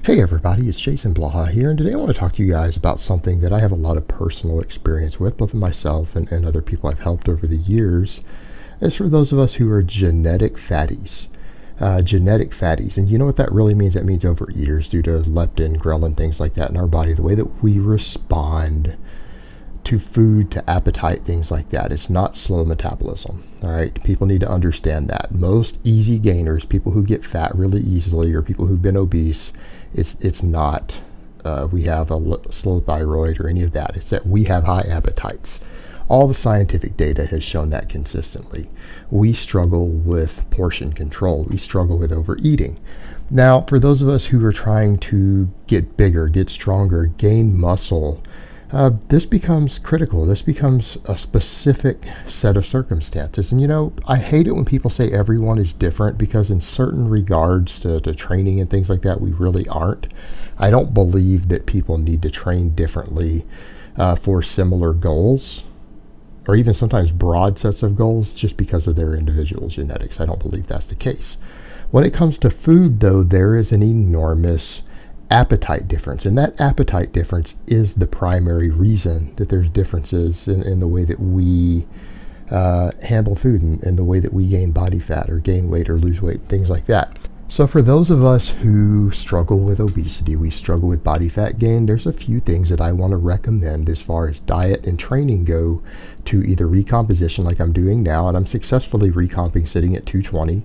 Hey everybody, it's Jason Blaha here, and today I want to talk to you guys about something that I have a lot of personal experience with, both of myself and other people I've helped over the years. It's for those of us who are genetic fatties. Genetic fatties, and you know what that really means? That means overeaters due to leptin, ghrelin, things like that in our body. The way that we respond to food, to appetite, things like that. It's not slow metabolism. All right, people need to understand that. Most easy gainers, people who get fat really easily, or people who've been obese, it's not we have a slow thyroid or any of that. It's that we have high appetites. All the scientific data has shown that consistently. We struggle with portion control. We struggle with overeating. Now, for those of us who are trying to get bigger, get stronger, gain muscle, this becomes critical. This becomes a specific set of circumstances. And you know, I hate it when people say everyone is different, because in certain regards to training and things like that, we really aren't. I don't believe that people need to train differently for similar goals, or even sometimes broad sets of goals, just because of their individual genetics. I don't believe that's the case. When it comes to food, though, there is an enormous appetite difference, and that appetite difference is the primary reason that there's differences in the way that we handle food and the way that we gain body fat or gain weight or lose weight and things like that. So for those of us who struggle with obesity, we struggle with body fat gain, there's a few things that I want to recommend as far as diet and training go to either recomposition like I'm doing now, and I'm successfully recomping sitting at 220.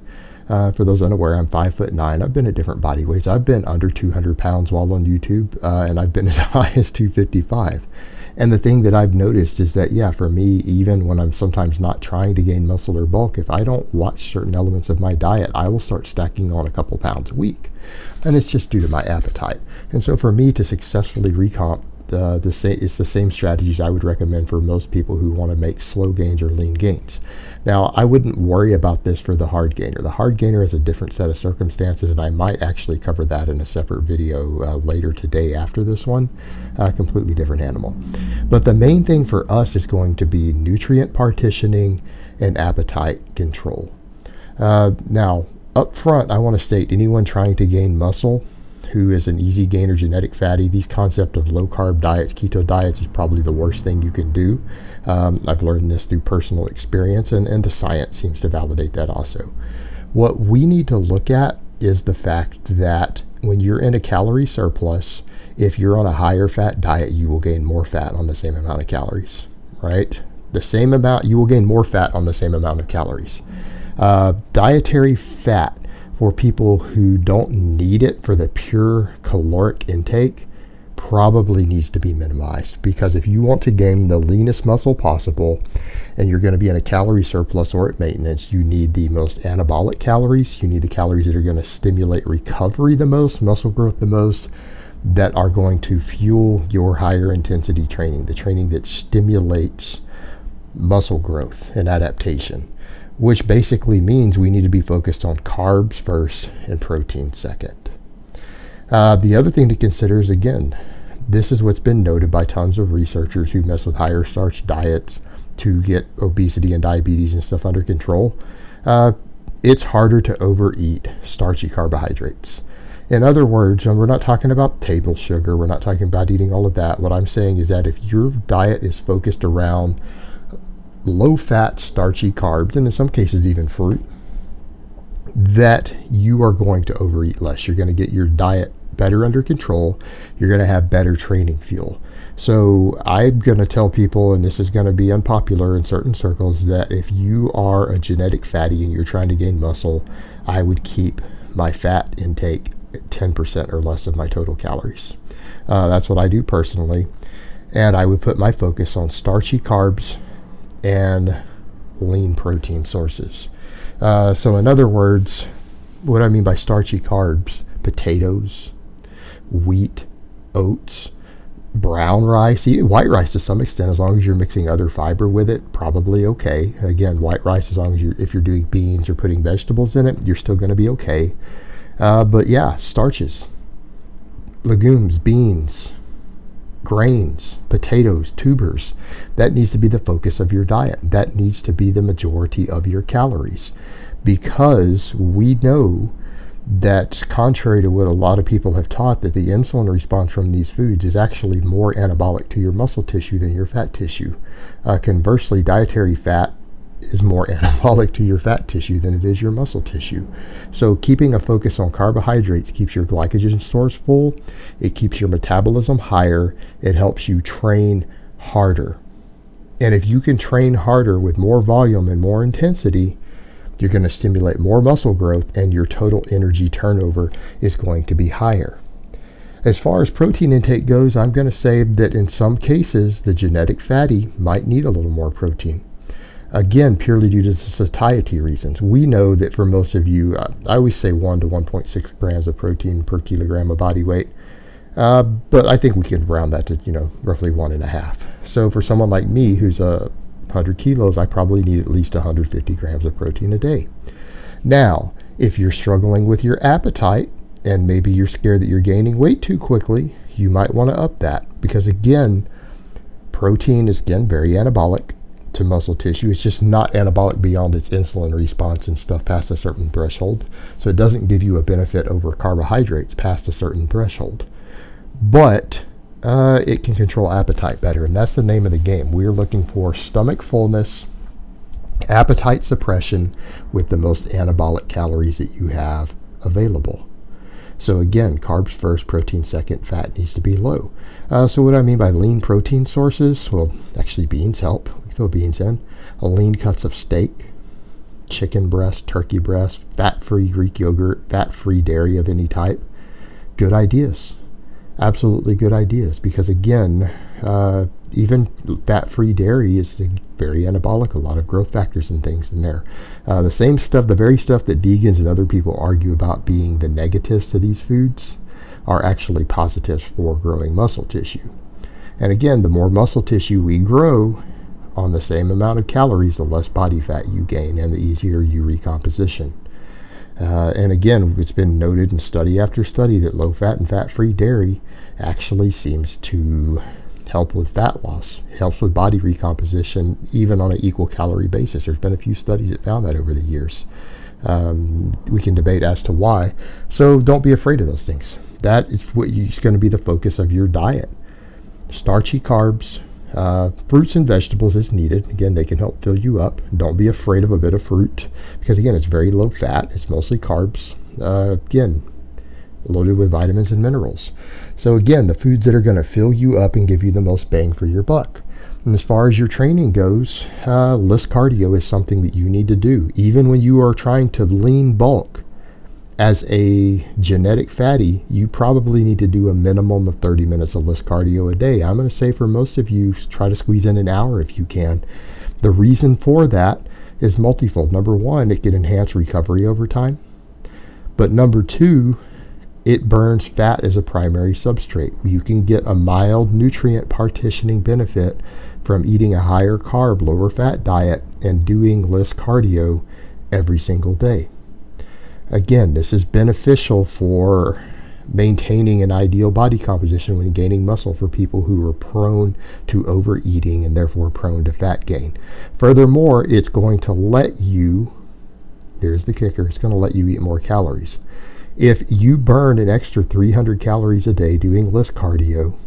For those unaware, I'm 5'9". I've been at different body weights. I've been under 200 pounds while on YouTube, and I've been as high as 255. And the thing that I've noticed is that, yeah, for me, even when I'm sometimes not trying to gain muscle or bulk, if I don't watch certain elements of my diet, I will start stacking on a couple pounds a week. And it's just due to my appetite. And so for me to successfully recomp, it's the same strategies I would recommend for most people who want to make slow gains or lean gains. Now, I wouldn't worry about this for the hard gainer. The hard gainer is a different set of circumstances, and I might actually cover that in a separate video later today after this one. Completely different animal. But the main thing for us is going to be nutrient partitioning and appetite control. Now, up front, I want to state anyone trying to gain muscle who is an easy gainer, genetic fatty, these concept of low carb diets, keto diets is probably the worst thing you can do. I've learned this through personal experience, and the science seems to validate that also. What we need to look at is the fact that when you're in a calorie surplus, if you're on a higher fat diet, you will gain more fat on the same amount of calories, right? The same amount, you will gain more fat on the same amount of calories. Dietary fat for people who don't need it for the pure caloric intake probably needs to be minimized, because if you want to gain the leanest muscle possible and you're going to be in a calorie surplus or at maintenance, you need the most anabolic calories. You need the calories that are going to stimulate recovery the most, muscle growth the most, that are going to fuel your higher intensity training, the training that stimulates muscle growth and adaptation, which basically means we need to be focused on carbs first and protein second. The other thing to consider is, again, this is what's been noted by tons of researchers who mess with higher starch diets to get obesity and diabetes and stuff under control. It's harder to overeat starchy carbohydrates. In other words, we're not talking about table sugar, we're not talking about eating all of that. What I'm saying is that if your diet is focused around low-fat, starchy carbs, and in some cases even fruit, that you are going to overeat less. You're going to get your diet better under control. You're going to have better training fuel. So I'm going to tell people, and this is going to be unpopular in certain circles, that if you are a genetic fatty and you're trying to gain muscle, I would keep my fat intake at 10% or less of my total calories. That's what I do personally. And I would put my focus on starchy carbs and lean protein sources. So in other words, what I mean by starchy carbs: potatoes, wheat, oats, brown rice, white rice to some extent, as long as you're mixing other fiber with it, probably okay. Again, white rice, as long as if you're doing beans or putting vegetables in it, you're still going to be okay. But yeah, starches, legumes, beans, grains, potatoes, tubers, that needs to be the focus of your diet. That needs to be the majority of your calories, because we know That's contrary to what a lot of people have taught, that the insulin response from these foods is actually more anabolic to your muscle tissue than your fat tissue. Conversely, dietary fat is more anabolic to your fat tissue than it is your muscle tissue. So keeping a focus on carbohydrates keeps your glycogen stores full, it keeps your metabolism higher, it helps you train harder. And if you can train harder with more volume and more intensity, you're going to stimulate more muscle growth, and your total energy turnover is going to be higher. As far as protein intake goes, I'm going to say that in some cases, the genetic fatty might need a little more protein. Again, purely due to satiety reasons. We know that for most of you, I always say 1 to 1.6 grams of protein per kilogram of body weight. But I think we can round that to, roughly 1.5. So for someone like me who's 100 kilos, I probably need at least 150 grams of protein a day. Now, if you're struggling with your appetite and maybe you're scared that you're gaining weight too quickly, you might want to up that, because again, protein is very anabolic to muscle tissue. It's just not anabolic beyond its insulin response and stuff past a certain threshold. So it doesn't give you a benefit over carbohydrates past a certain threshold. But it can control appetite better, and that's the name of the game. We're looking for stomach fullness, appetite suppression with the most anabolic calories that you have available. So again, carbs first, protein second, fat needs to be low. So what do I mean by lean protein sources? Well, actually beans help. We throw beans in. Lean cuts of steak, chicken breast, turkey breast, fat-free Greek yogurt, fat-free dairy of any type. Good ideas. Absolutely good ideas, because again, even fat-free dairy is very anabolic, a lot of growth factors and things in there. The same stuff, the very stuff that vegans and other people argue about being the negatives to these foods are actually positives for growing muscle tissue. And again, the more muscle tissue we grow on the same amount of calories, the less body fat you gain and the easier you recomposition. And again, it's been noted in study after study that low-fat and fat-free dairy actually seems to help with fat loss, helps with body recomposition, even on an equal calorie basis. There's been a few studies that found that over the years. We can debate as to why. So don't be afraid of those things. That is what is going to be the focus of your diet. Starchy carbs, fruits and vegetables as needed. Again, they can help fill you up. Don't be afraid of a bit of fruit, because again, it's very low fat. It's mostly carbs. Again, loaded with vitamins and minerals. So again, the foods that are going to fill you up and give you the most bang for your buck. And as far as your training goes, list cardio is something that you need to do. Even when you are trying to lean bulk, as a genetic fatty, you probably need to do a minimum of 30 minutes of list cardio a day. I'm going to say for most of you, try to squeeze in an hour if you can. The reason for that is multifold. Number one, it can enhance recovery over time. But number two, it burns fat as a primary substrate. You can get a mild nutrient partitioning benefit from eating a higher carb, lower fat diet and doing list cardio every single day. Again, this is beneficial for maintaining an ideal body composition when gaining muscle for people who are prone to overeating and therefore prone to fat gain. Furthermore, it's going to let you, here's the kicker, it's going to let you eat more calories. If you burn an extra 300 calories a day doing list cardio,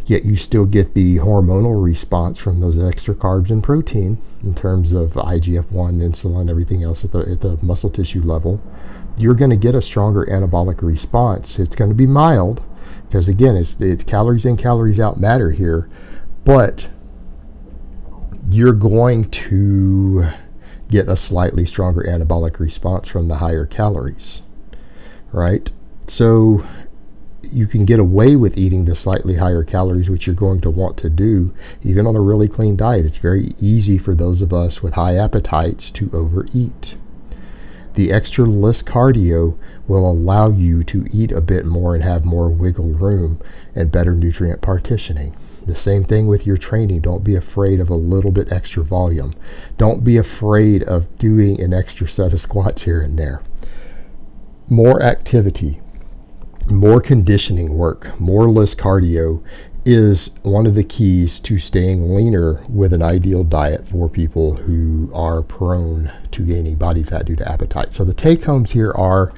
yet you still get the hormonal response from those extra carbs and protein in terms of IGF-1, insulin, everything else at the muscle tissue level, you're going to get a stronger anabolic response. It's going to be mild, because again, it's calories in, calories out matter here, but you're going to get a slightly stronger anabolic response from the higher calories, right? So you can get away with eating the slightly higher calories, which you're going to want to do even on a really clean diet. It's very easy for those of us with high appetites to overeat. The extra list cardio will allow you to eat a bit more and have more wiggle room and better nutrient partitioning. The same thing with your training. Don't be afraid of a little bit extra volume. Don't be afraid of doing an extra set of squats here and there. More activity, more conditioning work, more list cardio is one of the keys to staying leaner with an ideal diet for people who are prone to gaining body fat due to appetite. So the take homes here are,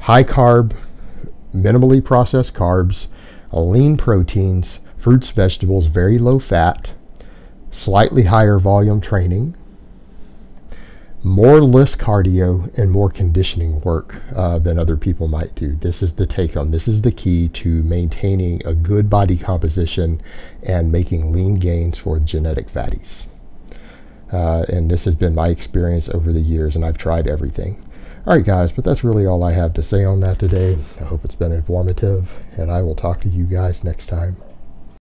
high carb, minimally processed carbs, lean proteins, fruits, vegetables, very low fat, slightly higher volume training, more less cardio, and more conditioning work than other people might do. This is the take home. This is the key to maintaining a good body composition and making lean gains for genetic fatties. And this has been my experience over the years, and I've tried everything. All right, guys, but that's really all I have to say on that today. I hope it's been informative, and I will talk to you guys next time.